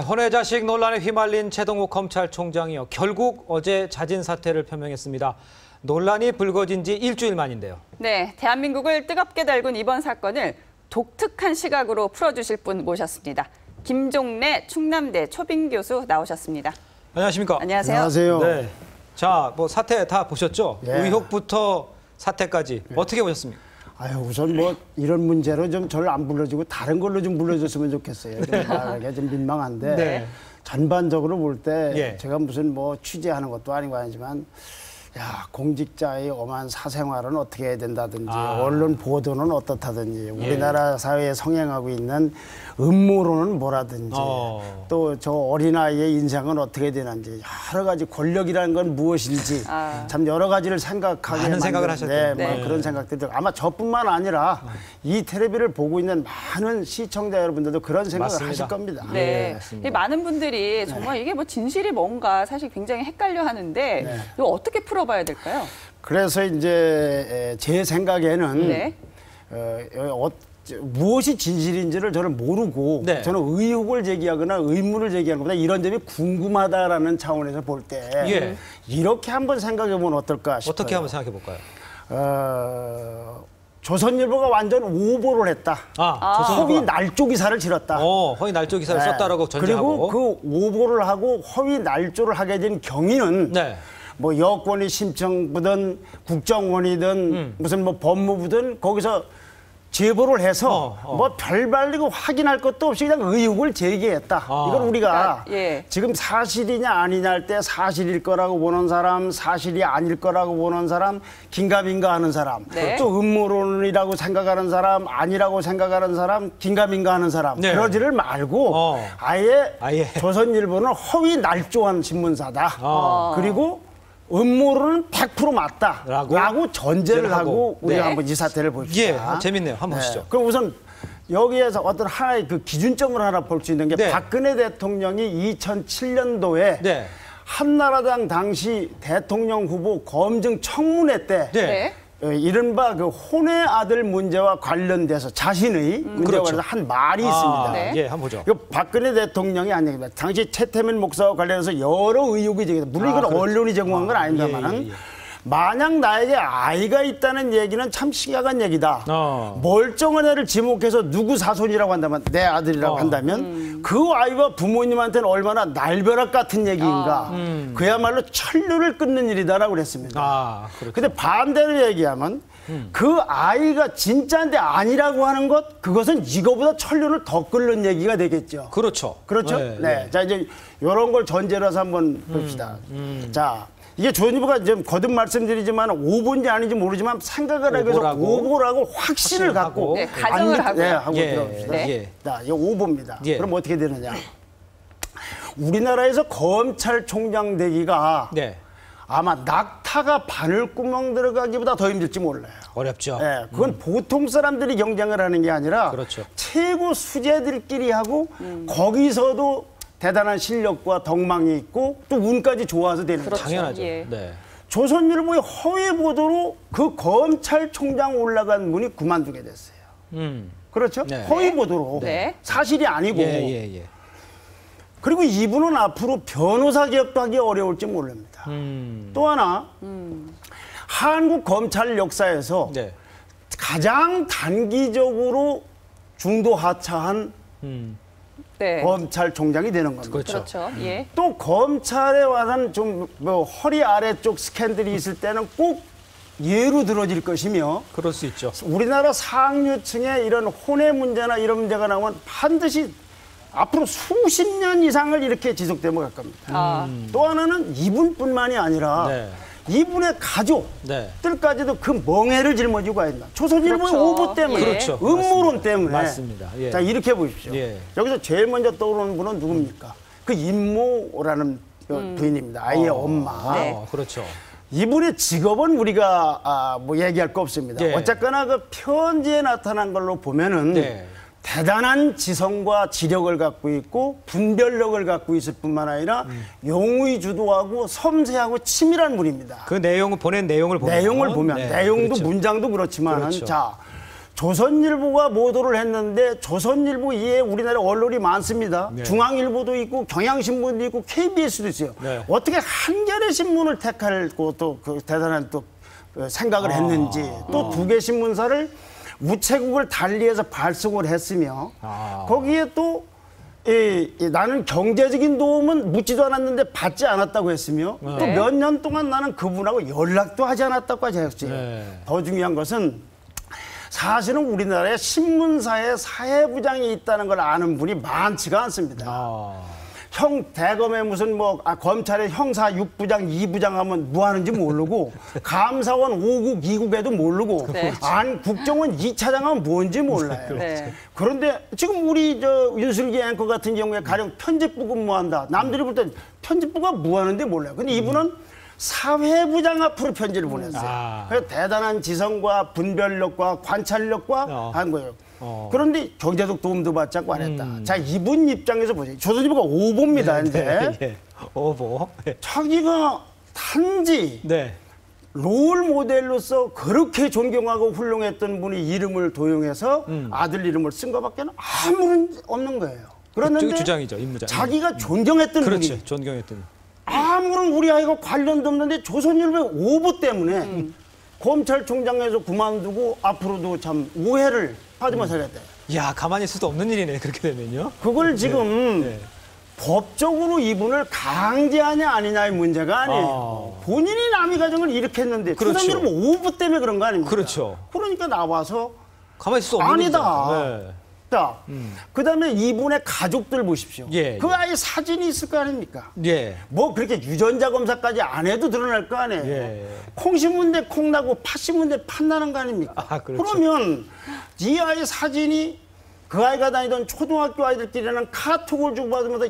헌외자식 논란에 휘말린 최동욱 검찰총장이요. 결국 어제 자진 사퇴를 표명했습니다. 논란이 불거진 지 일주일 만인데요. 네, 대한민국을 뜨겁게 달군 이번 사건을 독특한 시각으로 풀어주실 분 모셨습니다. 김종래 충남대 초빙 교수 나오셨습니다. 안녕하십니까? 안녕하세요. 안녕하세요. 네. 자, 사태 다 보셨죠? 네. 의혹부터 사태까지 어떻게 보셨습니까? 아유, 우선 이런 문제로 좀 저를 안 불러주고 다른 걸로 좀 불러줬으면 좋겠어요. 좀 말하기가 좀 민망한데 네. 전반적으로 볼 때 예. 제가 무슨 취재하는 것도 아니고 아니지만 공직자의 엄한 사생활은 어떻게 해야 된다든지 언론 보도는 어떻다든지 우리나라 사회에 성행하고 있는 음모론은 뭐라든지 또 저 어린아이의 인생은 어떻게 되는지 여러 가지 권력이라는 건 무엇인지 참 여러 가지를 생각하게 많은 생각을 하셨대요. 네. 그런 생각들이 들고 아마 저뿐만 아니라 이 텔레비를 보고 있는 많은 시청자 여러분들도 그런 생각을 맞습니다. 하실 겁니다. 네, 맞습니다. 많은 분들이 정말 이게 진실이 뭔가 사실 굉장히 헷갈려 하는데 이거 어떻게 풀어봐야 될까요? 그래서 이제 제 생각에는 네. 무엇이 진실인지를 저는 모르고 네. 저는 의혹을 제기하거나 의문을 제기하는 것보다 이런 점이 궁금하다라는 차원에서 볼 때 이렇게 한번 생각해 보면 어떨까 싶어요. 어떻게 한번 생각해 볼까요? 조선일보가 완전 오보를 했다. 허위 날조 기사를 실었다. 허위 날조 기사를 썼다라고 전제하고. 그리고 그 오보를 하고 허위 날조를 하게 된 경위는 여권이 심청부든 국정원이든 무슨 법무부든 거기서 제보를 해서 별발리고 확인할 것도 없이 그냥 의혹을 제기했다. 이건 우리가 지금 사실이냐 아니냐 할 때 사실일 거라고 보는 사람, 사실이 아닐 거라고 보는 사람, 긴가민가 하는 사람, 또 음모론이라고 생각하는 사람, 아니라고 생각하는 사람, 긴가민가 하는 사람 그러지를 말고 아예 조선일보는 허위 날조한 신문사다. 그리고 음모론은 100% 맞다라고 전제를 하고 우리가 한번 이 사태를 봅시다. 재밌네요. 한번 보시죠. 그럼 우선 여기에서 어떤 하나의 그 기준점을 하나 볼 수 있는 게 박근혜 대통령이 2007년도에 한나라당 당시 대통령 후보 검증 청문회 때 이른바 그 혼외 아들 문제와 관련돼서 자신의 문제와 관련해서 한 말이 있습니다. 한번 보죠. 이거 박근혜 대통령이 아닙니다. 당시 최태민 목사와 관련해서 여러 의혹이 제기됐다. 물론 이건 언론이 제공한 건 아닙니다만은 만약 나에게 아이가 있다는 얘기는 참 심각한 얘기다. 멀쩡한 애를 지목해서 누구 사손이라고 한다면 내 아들이라고 한다면 그 아이와 부모님한테는 얼마나 날벼락 같은 얘기인가. 그야말로 천류를 끊는 일이다라고 그랬습니다. 근데 반대로 얘기하면 그 아이가 진짜인데 아니라고 하는 것 그것은 이거보다 천류를 더 끓는 얘기가 되겠죠. 그렇죠. 네. 자 이제 이런 걸 전제로 해서 한번 봅시다. 자. 이게 조선일보가 좀 거듭 말씀드리지만 오보인지 아닌지 모르지만 생각을 하기 위해서 오보라고 확신을 갖고 가정을 하고 들어봅시다. 자, 이거 오보입니다. 그럼 어떻게 되느냐? 우리나라에서 검찰총장 되기가 아마 낙타가 바늘구멍 들어가기보다 더 힘들지 몰라요. 어렵죠. 그건 보통 사람들이 경쟁을 하는 게 아니라 최고 수재들끼리 하고 거기서도 대단한 실력과 덕망이 있고 또 운까지 좋아서 되는 거죠. 당연하죠. 조선일보의 허위 보도로 그 검찰총장 올라간 분이 그만두게 됐어요. 그렇죠? 허위 보도로. 사실이 아니고. 그리고 이분은 앞으로 변호사 개혁도 하기 어려울지 모릅니다. 또 하나 한국 검찰 역사에서 가장 단기적으로 중도 하차한 검찰총장이 되는 겁니다. 또 검찰에 관한 좀 허리 아래쪽 스캔들이 있을 때는 꼭 예로 들어질 것이며 그럴 수 있죠. 우리나라 상류층에 이런 혼외 문제나 이런 문제가 나오면 반드시 앞으로 수십 년 이상을 이렇게 지속되면 갈 겁니다. 또 하나는 이분뿐만이 아니라 이분의 가족들까지도 그 멍해를 짊어지고 가야 된다. 조선일보의 오보 때문에, 음모론 때문에. 맞습니다. 자, 이렇게 보십시오. 여기서 제일 먼저 떠오르는 분은 누굽니까? 그 임모라는 부인입니다. 아이의 엄마. 이분의 직업은 우리가 얘기할 거 없습니다. 어쨌거나 그 편지에 나타난 걸로 보면은 대단한 지성과 지력을 갖고 있고 분별력을 갖고 있을 뿐만 아니라 용의주도하고 섬세하고 치밀한 분입니다. 그 내용을 보낸 내용을 보면 내용도 문장도 그렇지만 자 조선일보가 보도를 했는데 조선일보 이외에 우리나라 언론이 많습니다. 네. 중앙일보도 있고 경향신문도 있고 KBS도 있어요. 네. 어떻게 한겨레 신문을 택하고 또 그 대단한 또 생각을 했는지 또 두 개 신문사를 우체국을 달리해서 발송을 했으며 거기에 또 나는 경제적인 도움은 묻지도 않았는데 받지 않았다고 했으며 또 몇 년 동안 나는 그분하고 연락도 하지 않았다고까지 했어요. 네. 더 중요한 것은 사실은 우리나라에 신문사에 사회부장이 있다는 걸 아는 분이 많지가 않습니다. 대검에 무슨 검찰에 형사 6부장, 2부장 하면 뭐 하는지 모르고 감사원 5국, 2국에도 모르고 네. 국정원 2차장 하면 뭔지 몰라요. 네. 그런데 지금 우리 저 윤슬기 앵커 같은 경우에 가령 편집부 근무한다. 남들이 볼 때 편집부가 뭐 하는지 몰라요. 근데 이분은 사회부장 앞으로 편지를 보냈어요. 그래서 대단한 지성과 분별력과 관찰력과 한 거예요. 그런데 경제적 도움도 받지 않고 안 했다. 자, 이분 입장에서 보세요. 조선일보가 오보입니다. 이제 오보. 자기가 단지 롤 모델로서 그렇게 존경하고 훌륭했던 분이 이름을 도용해서 아들 이름을 쓴 것밖에 아무런 없는 거예요. 그런데 주장이죠, 임무장. 자기가 존경했던 그렇지, 분이 존경했던. 아무런 우리 아이가 관련도 없는데 조선일보의 오보 때문에 검찰총장에서 그만두고 앞으로도 참 오해를 하지만 살겠다. 야, 가만히 있을 수 없는 일이네, 그렇게 되면요. 그걸 지금 법적으로 이분을 강제하냐 아니냐의 문제가 아니에요. 본인이 남의 가정을 이렇게 했는데 그렇죠. 조선일보 오보 때문에 그런 거 아닙니까? 그렇죠. 그러니까 나와서 가만히 있을 수 없는 아니다. 일이죠. 자, 그다음에 이분의 가족들 보십시오. 예, 그 아이 사진이 있을 거 아닙니까? 예. 뭐 그렇게 유전자 검사까지 안 해도 드러날 거 아니에요. 예. 콩 심은 데 콩 나고 팥 심은 데 팥 나는 거 아닙니까? 그렇죠. 그러면 이 아이 사진이 그 아이가 다니던 초등학교 아이들끼리는 카톡을 주고받으면서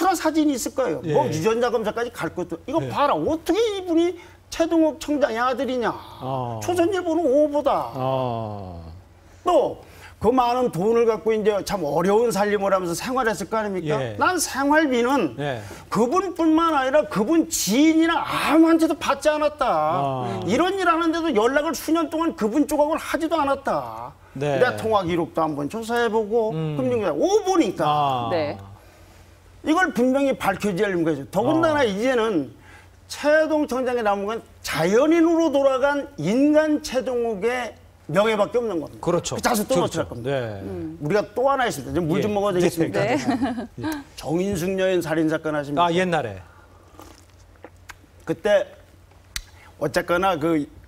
여러 사진이 있을 거예요. 예. 뭐 유전자 검사까지 갈 것도. 이거 봐라. 어떻게 이분이 최동욱 청장의 아들이냐. 조선일보는 오보다. 또 그 많은 돈을 갖고 이제 참 어려운 살림을 하면서 생활했을 거 아닙니까? 예. 난 생활비는 그분뿐만 아니라 그분 지인이나 아무한테도 받지 않았다. 이런 일 하는데도 연락을 수년 동안 그분 쪽하고는 하지도 않았다. 내 통화 기록도 한번 조사해보고 금융자 오보니까 이걸 분명히 밝혀져야 하는 거죠. 더군다나 이제는 최동 청장에 나온 건 자연인으로 돌아간 인간 최동욱의 명예밖에 없는 겁니다. 그렇죠. 그 자수 또 어떻게 할 겁니다. 우리가 또 하나 있습니다. 물 좀 먹어야 되겠습니까? 정인숙 여인 살인사건 하십니까? 옛날에. 그때 어쨌거나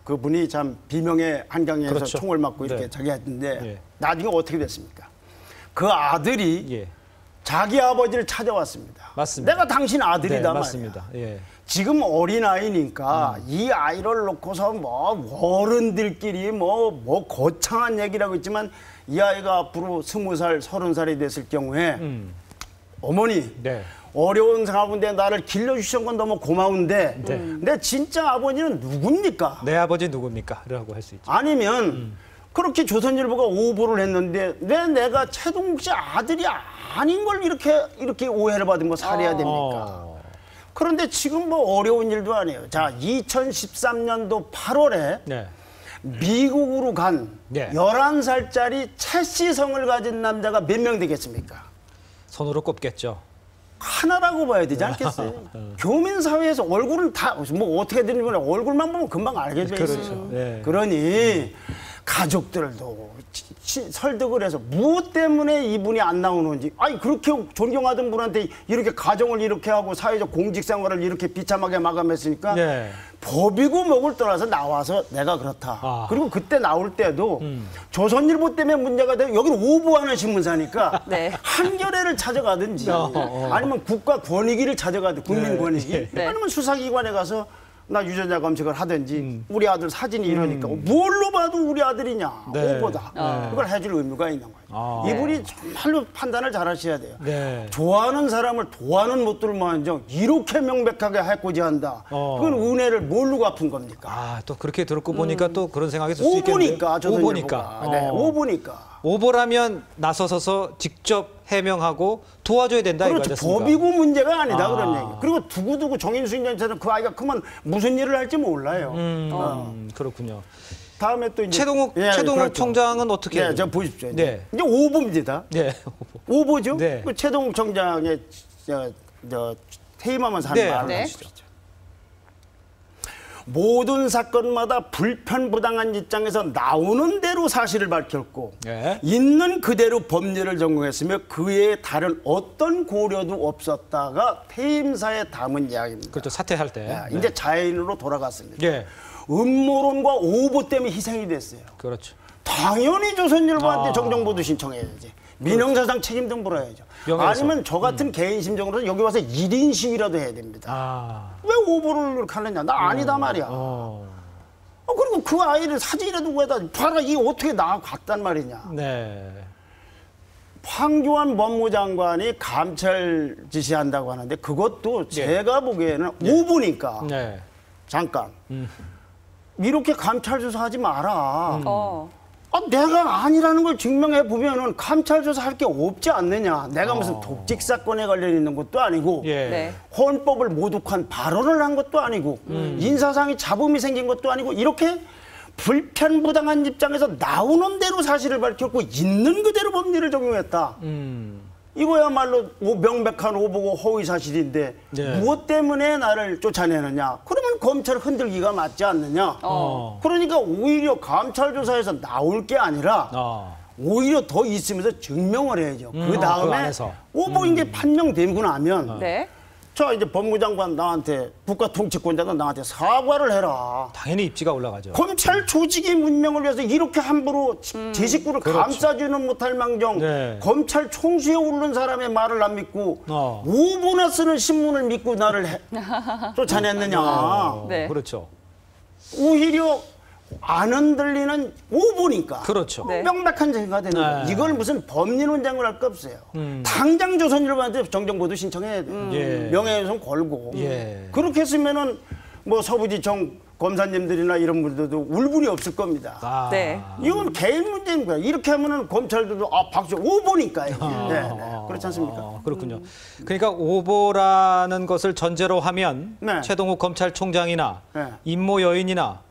그분이 참 비명의 한강에서 그렇죠. 총을 맞고 이렇게 자기 했는데 나중에 어떻게 됐습니까? 그 아들이 자기 아버지를 찾아왔습니다. 맞습니다. 내가 당신 아들이다 말이야. 맞습니다. 지금 어린아이니까 이 아이를 놓고서 뭐 어른들끼리 뭐 거창한 얘기라고 했지만 이 아이가 앞으로 20살, 30살이 됐을 경우에 어머니 어려운 상황인데 나를 길러주신 건 너무 고마운데 근데 진짜 아버지는 누굽니까? 내 아버지 누굽니까? 라고 할 수 있죠. 아니면 그렇게 조선일보가 오보를 했는데 왜 내가 최동욱 씨 아들이 아닌 걸 이렇게 오해를 받은 거 살해야 됩니까? 그런데 지금 뭐 어려운 일도 아니에요. 자, 2013년도 8월에 미국으로 간 11살짜리 채씨성을 가진 남자가 몇 명 되겠습니까? 손으로 꼽겠죠. 하나라고 봐야 되지 않겠어요? 교민사회에서 얼굴은 다 뭐 어떻게 되는 거냐 얼굴만 보면 금방 알게 돼 있어요. 그렇죠. 그러니 가족들도 설득을 해서 무엇 때문에 이분이 안 나오는지 아니 그렇게 존경하던 분한테 이렇게 가정을 이렇게 하고 사회적 공직생활을 이렇게 비참하게 마감했으니까 법이고 뭐를 떠나서 나와서 내가 그렇다. 그리고 그때 나올 때도 조선일보 때문에 문제가 되고 여기는 오보하는 신문사니까 한겨레를 찾아가든지 아니면 국가 권익위를 찾아가든지 국민 권익위 아니면 수사기관에 가서 나 유전자 검색을 하든지 우리 아들 사진이 이러니까 뭘로 봐도 우리 아들이냐 오보다 그걸 해줄 의무가 있는 거예요. 이분이 정말로 판단을 잘 하셔야 돼요. 좋아하는 사람을 도와는 못 들만정 이렇게 명백하게 해코지 한다. 그건 은혜를 뭘로 갚은 겁니까? 또 그렇게 들었고 보니까 또 그런 생각이 들 수 있겠네요. 오보니까. 오보니까. 오보라면 나서서 직접 해명하고 도와줘야 된다 이거 그렇죠. 아니었습니까? 법이고 문제가 아니다 그런 얘기. 그리고 두고두고 정인수 인전처럼 그 아이가 그만 무슨 일을 할지 몰라요. 그렇군요. 다음에 또 이제 최동욱 그렇죠. 총장은 어떻게? 네, 저 보십시오. 네. 이제 오보입니다. 네. 오보죠? 네. 그 최동욱 총장의 퇴임하면서 한 네. 말을 네. 하시죠. 모든 사건마다 불편부당한 입장에서 나오는 대로 사실을 밝혔고 네. 있는 그대로 법률을 전공했으며 그 외에 다른 어떤 고려도 없었다가 퇴임사에 담은 이야기입니다. 그렇죠. 사퇴할 때. 네, 이제 자연으로 돌아갔습니다. 예. 음모론과 오보 때문에 희생이 됐어요. 그렇죠. 당연히 조선일보한테 정정보도 신청해야지. 민형사상 책임 좀 물어야죠. 명예훼손. 아니면 저 같은 개인 심정으로 여기 와서 1인 시위라도 해야 됩니다. 왜 오보를 이렇게 하느냐. 나 아니다 말이야. 그리고 그 아이를 사진이라도 구해다 봐라. 이 어떻게 나갔단 말이냐. 네. 황교안 법무장관이 감찰 지시한다고 하는데 그것도 제가 보기에는 오보니까 네. 잠깐 이렇게 감찰 조사하지 마라. 내가 아니라는 걸 증명해 보면은 감찰 조사할 게 없지 않느냐. 내가 무슨 독직 사건에 관련 있는 것도 아니고 예. 네. 헌법을 모독한 발언을 한 것도 아니고 인사상의 잡음이 생긴 것도 아니고 이렇게 불편부당한 입장에서 나오는 대로 사실을 밝혔고 있는 그대로 법률을 적용했다. 이거야말로 명백한 오보고 허위 사실인데 네. 무엇 때문에 나를 쫓아내느냐. 그러면 검찰 흔들기가 맞지 않느냐. 그러니까 오히려 감찰 조사에서 나올 게 아니라 오히려 더 있으면서 증명을 해야죠. 그 그 다음에 안에서. 오보 이제 판명되고 나면 네. 자 이제 법무장관 나한테 국가통치권자도 나한테 사과를 해라. 당연히 입지가 올라가죠. 검찰 조직의 문명을 위해서 이렇게 함부로 제 식구를 그렇죠. 감싸지는 못할 망정 네. 검찰 총수에 오르는 사람의 말을 안 믿고 오보나 쓰는 신문을 믿고 나를 쫓아냈느냐. 네. 그렇죠. 오히려 안 흔들리는 오보니까. 그렇죠. 네. 명백한 죄가 되는 거예요. 네. 이걸 무슨 법리 논쟁을 할 거 없어요. 당장 조선일보한테 정정보도 신청해야 돼요. 예. 명예훼손 걸고. 예. 그렇게 했으면은 뭐 서부지청 검사님들이나 이런 분들도 울분이 없을 겁니다. 네. 이건 개인 문제인 거야. 이렇게 하면은 검찰들도 박수 오보니까요. 네, 네. 그렇지 않습니까? 그렇군요. 그러니까 오보라는 것을 전제로 하면 네. 최동욱 검찰총장이나 네. 임모 여인이나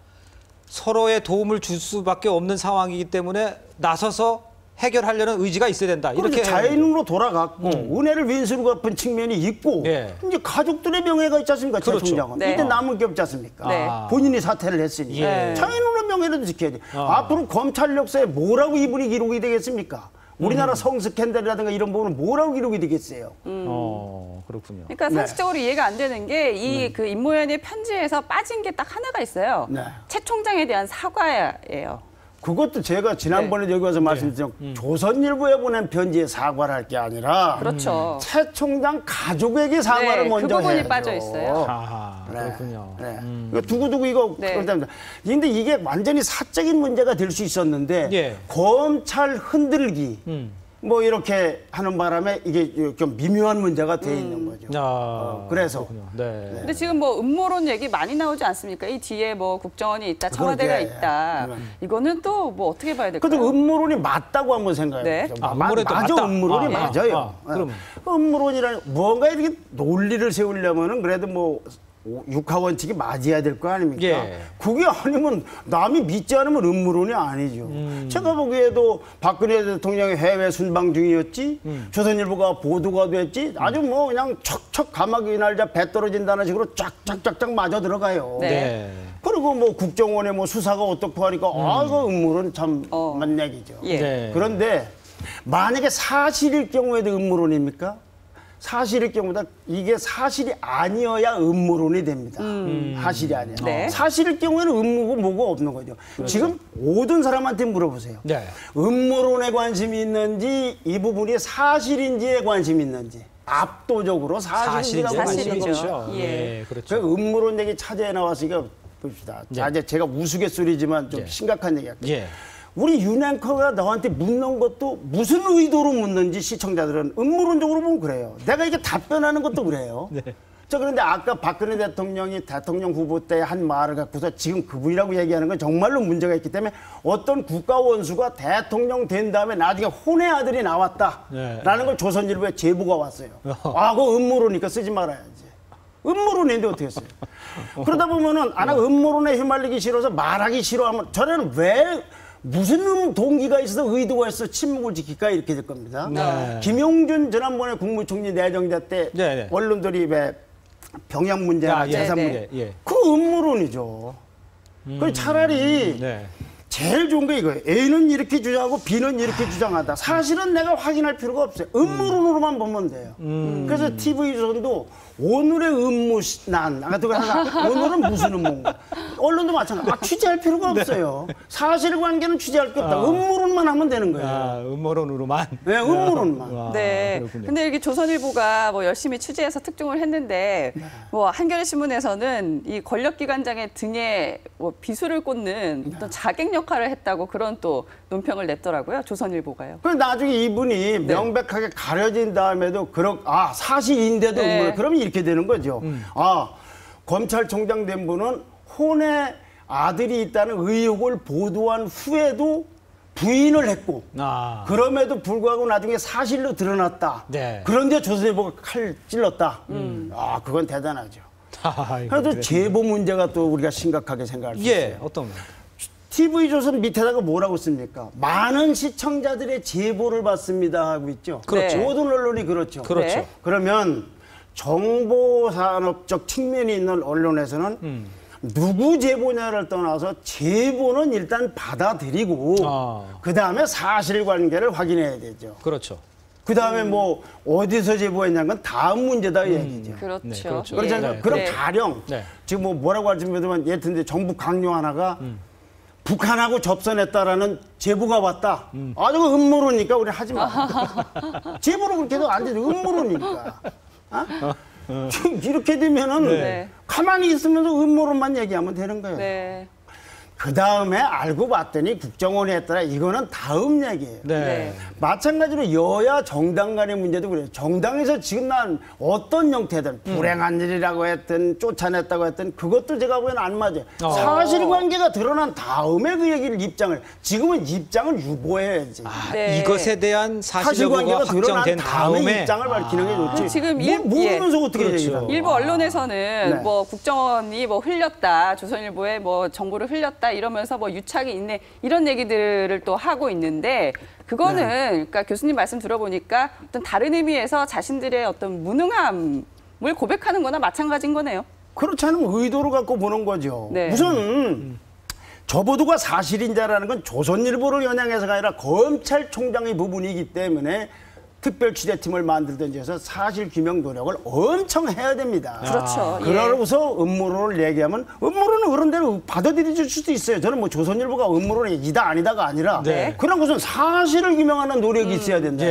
서로의 도움을 줄 수밖에 없는 상황이기 때문에 나서서 해결하려는 의지가 있어야 된다. 이렇게 자연으로 돌아갔고 은혜를 윈수로 갚은 측면이 있고 예. 이제 가족들의 명예가 있지 않습니까? 최 그렇죠. 총장은. 네. 이제 남은 게 없지 않습니까? 네. 본인이 사퇴를 했으니 예. 자연으로 명예를 지켜야 돼. 앞으로 검찰 역사에 뭐라고 이분이 기록이 되겠습니까? 우리나라 성 스캔들이라든가 이런 부분은 뭐라고 기록이 되겠어요? 그렇군요. 그러니까 상식적으로 이해가 안 되는 게 이 그 임모연의 편지에서 빠진 게 딱 하나가 있어요. 네. 최 총장에 대한 사과예요. 그것도 제가 지난번에 여기 와서 말씀드렸죠. 조선일보에 보낸 편지에 사과를 할 게 아니라 그렇죠. 최 총장 가족에게 사과를 네, 먼저 그 부분이 해야죠. 빠져 있어요. 아하, 그렇군요. 네. 이거 두고두고 이거 네. 그런답니다. 근데 이게 완전히 사적인 문제가 될 수 있었는데 예. 검찰 흔들기 뭐 이렇게 하는 바람에 이게 좀 미묘한 문제가 돼 있는 거죠. 그래서 그렇군요. 네. 근데 지금 뭐 음모론 얘기 많이 나오지 않습니까? 이 뒤에 뭐 국정원이 있다, 청와대가 그러게. 있다. 이거는 또 뭐 어떻게 봐야 될까요? 그래도 음모론이 맞다고 한번 생각해 네. 보죠. 음모론이 또 맞아, 맞다. 음모론이 맞아요. 그러면 음모론이라는 뭔가 이렇게 논리를 세우려면은 그래도 뭐 육하 원칙이 맞아야 될 거 아닙니까? 예. 그게 아니면 남이 믿지 않으면 음모론이 아니죠. 제가 보기에도 박근혜 대통령이 해외 순방 중이었지, 조선일보가 보도가 됐지, 아주 뭐 그냥 척척 감옥이 날자 배 떨어진다는 식으로 쫙쫙쫙쫙 맞아 들어가요. 네. 네. 그리고 뭐 국정원의 뭐 수사가 어떻고 하니까 그 음모론 참 맞는 얘기죠. 예. 네. 그런데 만약에 사실일 경우에도 음모론입니까? 사실일 경우다 이게 사실이 아니어야 음모론이 됩니다. 사실이 아니야. 네. 사실일 경우에는 음모고 뭐고 없는 거죠. 그렇죠. 지금 모든 사람한테 물어보세요. 네. 음모론에 관심이 있는지 이 부분이 사실인지에 관심이 있는지 압도적으로 사실인지라고 사실이죠. 관심이 사실이죠. 있죠. 예, 그렇죠. 그 음모론 얘기 차제에 나왔으니까 봅시다. 자, 이제 제가 우스갯소리지만 좀 심각한 얘기 할게요. 예. 우리 윤 앵커가 너한테 묻는 것도 무슨 의도로 묻는지 시청자들은 음모론적으로 보면 그래요. 내가 이게 답변하는 것도 그래요. 네. 저 그런데 아까 박근혜 대통령이 대통령 후보 때 한 말을 갖고서 지금 그분이라고 얘기하는 건 정말로 문제가 있기 때문에 어떤 국가 원수가 대통령 된 다음에 나중에 혼의 아들이 나왔다라는 네. 걸 조선일보에 제보가 왔어요. 그 음모론이니까 쓰지 말아야지. 음모론인데 어떻게 했어요? 그러다 보면은 음모론에 휘말리기 싫어서 말하기 싫어하면 저는 왜 무슨 동기가 있어서 의도가 있어 침묵을 지킬까 이렇게 될 겁니다. 네. 김용준 지난번에 국무총리 내정자 때 네. 언론들이 왜 병역 문제나 재산 문제 그 음모론이죠. 그 차라리 제일 좋은 게 이거예요. A는 이렇게 주장하고 B는 이렇게 주장하다. 사실은 내가 확인할 필요가 없어요. 음모론으로만 보면 돼요. 그래서 TV조선도 오늘의 음모난 오늘은 무슨 음모인가. 언론도 마찬가지. 취재할 필요가 없어요. 사실관계는 취재할 게 없다. 음모론만 하면 되는 거예요. 음모론으로만. 네, 음모론만. 네. 그렇군요. 근데 이렇게 조선일보가 뭐 열심히 취재해서 특종을 했는데 뭐 한겨레신문에서는 이 권력기관장의 등에 뭐 비수를 꽂는 어떤 자객 역할을 했다고 그런 또 논평을 냈더라고요. 조선일보가요. 그 나중에 이분이 명백하게 가려진 다음에도 사실인데도 음모론. 그러면 이렇게 되는 거죠. 검찰총장 된 분은 혼에 아들이 있다는 의혹을 보도한 후에도 부인을 했고 그럼에도 불구하고 나중에 사실로 드러났다. 그런데 조선일보가 칼 찔렀다. 그건 대단하죠. 그래도 제보 문제가 또 우리가 심각하게 생각할 수 있어요. 어떤 TV조선 밑에다가 뭐라고 씁니까? 많은 시청자들의 제보를 받습니다 하고 있죠. 그렇죠. 모든 언론이 그렇죠. 그렇죠. 그러면 정보산업적 측면이 있는 언론에서는 누구 제보냐를 떠나서 제보는 일단 받아들이고 그다음에 사실관계를 확인해야 되죠. 그렇죠. 그다음에 뭐 어디서 제보했냐는 건 다음 문제다 얘기죠. 그렇죠. 그렇잖아요. 그럼 가령 지금 뭐라고 할지 모르지만 예컨대 정부 강요 하나가 북한하고 접선했다라는 제보가 왔다. 저거 음모론이니까 우리 하지 마. 제보로 그렇게 해도 안 되죠. 음모론이니까. 지금 이렇게 되면은 가만히 있으면서 음모론만 얘기하면 되는 거예요. 그 다음에 알고 봤더니 국정원이 했더라. 이거는 다음 얘기예요. 마찬가지로 여야 정당 간의 문제도 그래요. 정당에서 지금 난 어떤 형태든 불행한 일이라고 했든 쫓아냈다고 했든 그것도 제가 보기에는 안 맞아요. 사실관계가 드러난 다음에 그 얘기를 지금은 입장을 유보해야지. 이것에 대한 사실관계가 확정된 다음에 입장을 밝히는 게 좋지. 지금 모르면서 어떻게 얘기를 하죠. 일부 언론에서는 뭐 국정원이 뭐 흘렸다, 조선일보에 뭐 정보를 흘렸다 이러면서 뭐 유착이 있네 이런 얘기들을 또 하고 있는데 그거는 그러니까 교수님 말씀 들어보니까 어떤 다른 의미에서 자신들의 어떤 무능함을 고백하는 거나 마찬가지인 거네요. 그렇지 않으면 의도를 갖고 보는 거죠. 무슨 저보도가 사실인자라는 건 조선일보를 겨냥해서가 아니라 검찰총장의 부분이기 때문에 특별 취재팀을 만들든지 해서 사실 규명 노력을 엄청 해야 됩니다. 그렇죠. 그러고서 음모론을 얘기하면 음모론은 그런 대로 받아들여질 수도 있어요. 저는 뭐 조선일보가 음모론이 이다 아니다가 아니라 그런 것은 사실을 규명하는 노력이 있어야 된다.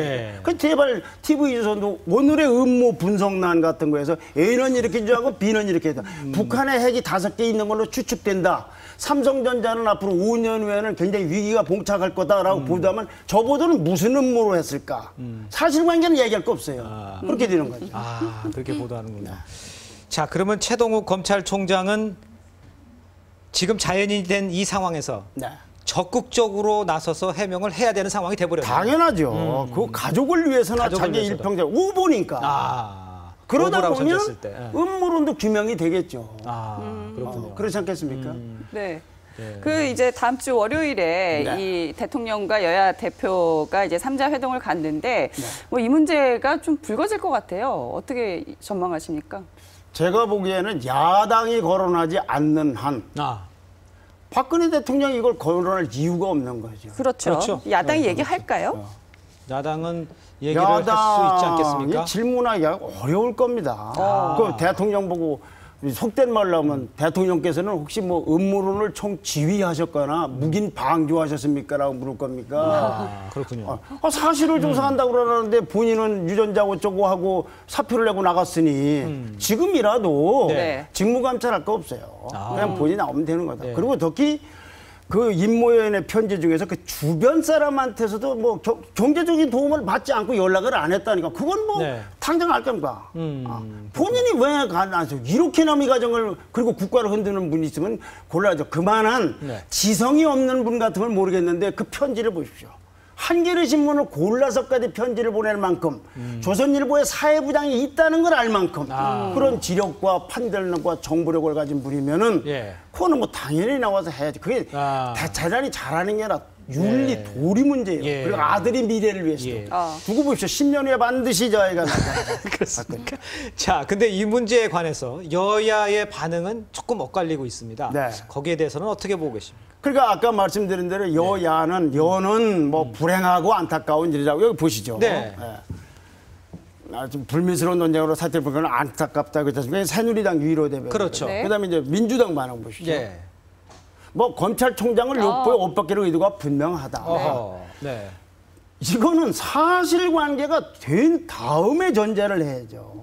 그 제발 TV조선도 오늘의 음모 분석란 같은 거에서 A는 이렇게 주장하고 B는 이렇게 했다. 북한의 핵이 5개 있는 걸로 추측된다. 삼성전자는 앞으로 5년 후에는 굉장히 위기가 봉착할 거다라고 보도하면 저 보도는 무슨 음모로 했을까? 사실관계는 얘기할 거 없어요. 그렇게 되는 거죠. 그렇게 보도하는구나. 자, 그러면 최동욱 검찰총장은 지금 자연인이 된 이 상황에서 적극적으로 나서서 해명을 해야 되는 상황이 돼버렸네요. 당연하죠. 그 가족을 위해서나 자기 일평생 후보니까. 그러다 보면 음모론도 규명이 되겠죠. 그렇군요. 그렇지 않겠습니까? 그 이제 다음 주 월요일에 이 대통령과 여야 대표가 이제 3자 회동을 갔는데 뭐 이 문제가 좀 불거질 것 같아요. 어떻게 전망하십니까? 제가 보기에는 야당이 거론하지 않는 한 박근혜 대통령이 이걸 거론할 이유가 없는 거죠. 그렇죠. 야당이 얘기할까요? 야당은 얘기를 할 수 있지 않겠습니까? 질문하기가 어려울 겁니다. 그 대통령 보고 속된 말로 하면 대통령께서는 혹시 뭐 음모론을 총지휘하셨거나 묵인 방조하셨습니까? 라고 물을 겁니까? 그렇군요. 사실을 조사한다고 그러는데 본인은 유전자 어쩌고 하고 사표를 내고 나갔으니 지금이라도 직무감찰할 거 없어요. 그냥 본인이 나오면 되는 거다. 그리고 특히 그 임모연의 편지 중에서 그 주변 사람한테서도 뭐 경제적인 도움을 받지 않고 연락을 안 했다니까 그건 뭐 당장 알 겁니다. 본인이 왜 안 하죠? 이렇게 남의 가정을 그리고 국가를 흔드는 분이 있으면 곤란하죠. 그만한 지성이 없는 분 같으면 모르겠는데 그 편지를 보십시오. 한겨레 신문을 골라서까지 편지를 보낼 만큼 조선일보에 사회부장이 있다는 걸 알 만큼 그런 지력과 판단력과 정보력을 가진 분이면은 그거는 뭐 당연히 나와서 해야지. 그게 대단히 잘하는 게 아니라 윤리, 도리 문제예요. 그리고 아들의 미래를 위해서도. 두고 보십시오. 10년 후에 반드시 저 아이가 나타나요. 그렇습니까? 자, 근데 이 문제에 관해서 여야의 반응은 조금 엇갈리고 있습니다. 거기에 대해서는 어떻게 보고 계십니까? 그러니까 아까 말씀드린 대로 여는 뭐 불행하고 안타까운 일이라고 여기 보시죠. 좀 불미스러운 논쟁으로 사태를 보면 안타깝다고 했습니다. 새누리당 유일호 대표. 그렇죠. 그다음에 이제 민주당 반응 보시죠. 뭐 검찰총장을 욕보에 옷 벗기는 의도가 분명하다. 이거는 사실관계가 된 다음에 전제를 해야죠.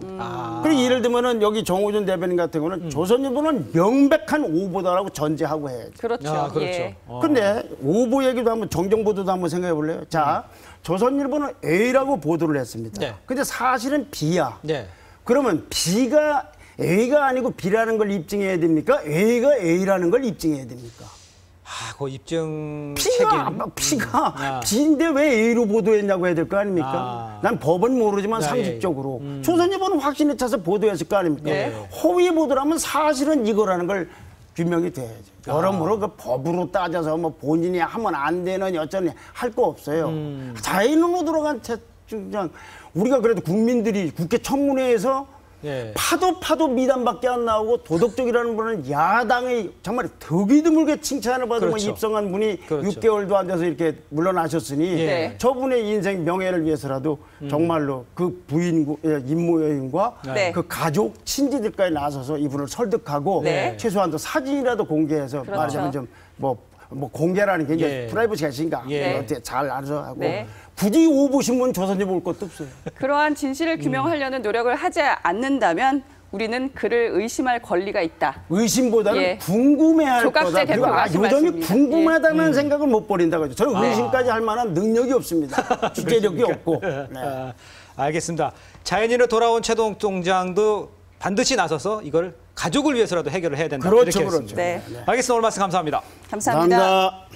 그리고 예를 들면은 여기 정호준 대변인 같은 경우는 조선일보는 명백한 오보다라고 전제하고 해야죠. 그렇죠. 그렇죠. 근데 오보 얘기도 한번 정정보도도 한번 생각해 볼래요? 자, 조선일보는 A라고 보도를 했습니다. 근데 사실은 B야. 그러면 A가 아니고 B라는 걸 입증해야 됩니까? A가 A라는 걸 입증해야 됩니까? 그 입증 책임. B가 B인데 왜 A로 보도했냐고 해야 될 거 아닙니까? 난 법은 모르지만 상식적으로 조선일보는 확신에 차서 보도했을 거 아닙니까? 허위 보도라면 사실은 이거라는 걸 규명이 돼야죠. 여러모로 그 법으로 따져서 뭐 본인이 하면 안 되는 여전히 할 거 없어요. 자연으로 들어간 채장 우리가 그래도 국민들이 국회 청문회에서 파도 미담밖에 안 나오고 도덕적이라는 분은 야당의 정말 덕이 드물게 칭찬을 받으면 입성한 분이 6개월도 안 돼서 이렇게 물러나셨으니 저분의 인생 명예를 위해서라도 정말로 그 부인 임모 여인과 그 가족 친지들까지 나서서 이분을 설득하고 최소한도 사진이라도 공개해서 말하자면 좀 뭐 공개라는 게 이제 프라이버시가 있으니까 어떻게 잘 알아서 하고 굳이 오보신문 조선일보 볼 것도 없어요. 그러한 진실을 규명하려는 노력을 하지 않는다면 우리는 그를 의심할 권리가 있다. 의심보다는 궁금해할 거다. 그리고 여전히 궁금하다는 생각을 못 버린다고 하죠. 저는 의심까지 할 만한 능력이 없습니다. 주제력이 없고. 알겠습니다. 자연인으로 돌아온 최동욱 총장도 반드시 나서서 이걸 가족을 위해서라도 해결을 해야 된다. 그렇죠. 이렇게 했습니다. 알겠습니다. 오늘 말씀 감사합니다. 감사합니다.